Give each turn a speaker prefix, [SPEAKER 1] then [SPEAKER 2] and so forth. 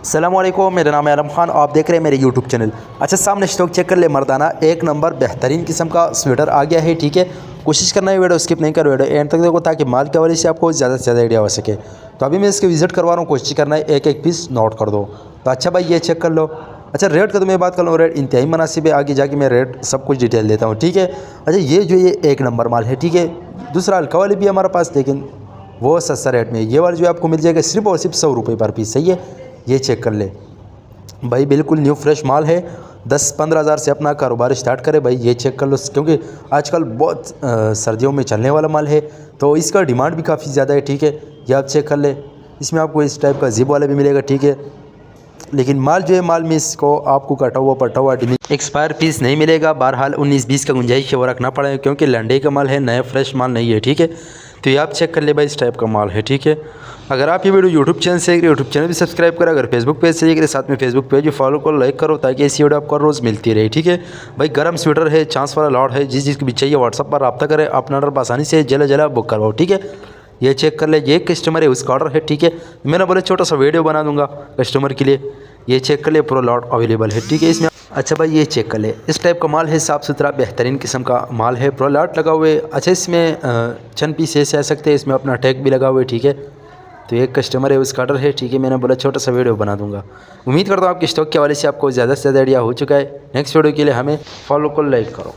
[SPEAKER 1] अस्सलामुअलैकुम, मेरा नाम है आलम खान। आप देख रहे हैं मेरे यूट्यूब चैनल। अच्छा, सामने स्टॉक चेक कर ले। मर्दाना एक नंबर बेहतरीन किस्म का स्वेटर आ गया है। ठीक है, कोशिश करना है वीडियो स्किप नहीं करो, वीडियो एंड तक देखो ताकि माल के हवाले से आपको ज़्यादा से ज़्यादा आइडिया हो सके। तो अभी मैं इसके विजिट करवा रहा हूँ, कोशिश करना है एक एक पीस नोट कर दो। तो अच्छा भाई, ये चेक कर लो। अच्छा, रेट का तो मैं बात कर लूँ, रेट इंतहाई मुनासिब है। आगे जाके मैं रेट सब कुछ डिटेल देता हूँ। ठीक है। अच्छा, ये एक नंबर माल है। ठीक है, दूसरा हल्का वाली भी हमारे पास, लेकिन वो सस्ता रेट में। ये वाली जो आपको मिल जाएगा सिर्फ और सिर्फ 100 रुपये पर पीस। सही है, ये चेक कर ले भाई, बिल्कुल न्यू फ्रेश माल है। 10-15 हज़ार से अपना कारोबार स्टार्ट करे भाई, ये चेक कर लो। क्योंकि आजकल बहुत सर्दियों में चलने वाला माल है, तो इसका डिमांड भी काफ़ी ज़्यादा है। ठीक है, ये आप चेक कर ले। इसमें आपको इस टाइप का जिप वाला भी मिलेगा। ठीक है, लेकिन माल जो है, माल में इसको आपको कटा हुआ पटा हुआ एक्सपायर पीस नहीं मिलेगा। बहरहाल 19-20 का गुंजाइश है वो रखना पड़ेगा, क्योंकि लंडे का माल है, नया फ्रेश माल नहीं है। ठीक है, तो ये आप चेक कर ले भाई, इस टाइप का माल है। ठीक है, अगर आप ये वीडियो यूट्यूब चैनल से यूट्यूब चैनल भी सब्सक्राइब करें, अगर फेसबुक पेज से देख रहे साथ में फेसबुक पेज भी फॉलो करो, लाइक करो, ताकि ऐसी वीडियो आपको रोज़ मिलती रहे। ठीक है भाई, गर्म स्वेटर है, चांस वाला लॉट है, जिस चीज़ की भी चाहिए व्हाट्सअप पर रब्ता करें, अपना ऑर्डर आसानी से जला बुक करवाओ। ठीक है, ये चेक कर ले, ये कस्टमर है, उसका ऑर्डर है। ठीक है, मैंने बोला छोटा सा वीडियो बना दूंगा कस्टमर के लिए। ये चेक कर ले, पूरा लॉट अवेलेबल है। ठीक है, इसमें अच्छा भाई, ये चेक कर ले, इस टाइप का माल है, साफ़ सुथरा बेहतरीन किस्म का माल है, पूरा लॉट लगा हुए। अच्छा, इसमें चंद पीस ऐसे आ सकते हैं, इसमें अपना टैग भी लगा हुआ है। ठीक है, तो एक कस्टमर है, उसका ऑर्डर है। ठीक है, मैंने बोला छोटा सा वीडियो बना दूंगा। उम्मीद करता हूँ आपके स्टॉक के हवाले से आपको ज़्यादा से ज़्यादा आइडिया हो चुका है। नेक्स्ट वीडियो के लिए हमें फॉलो को लाइक करो।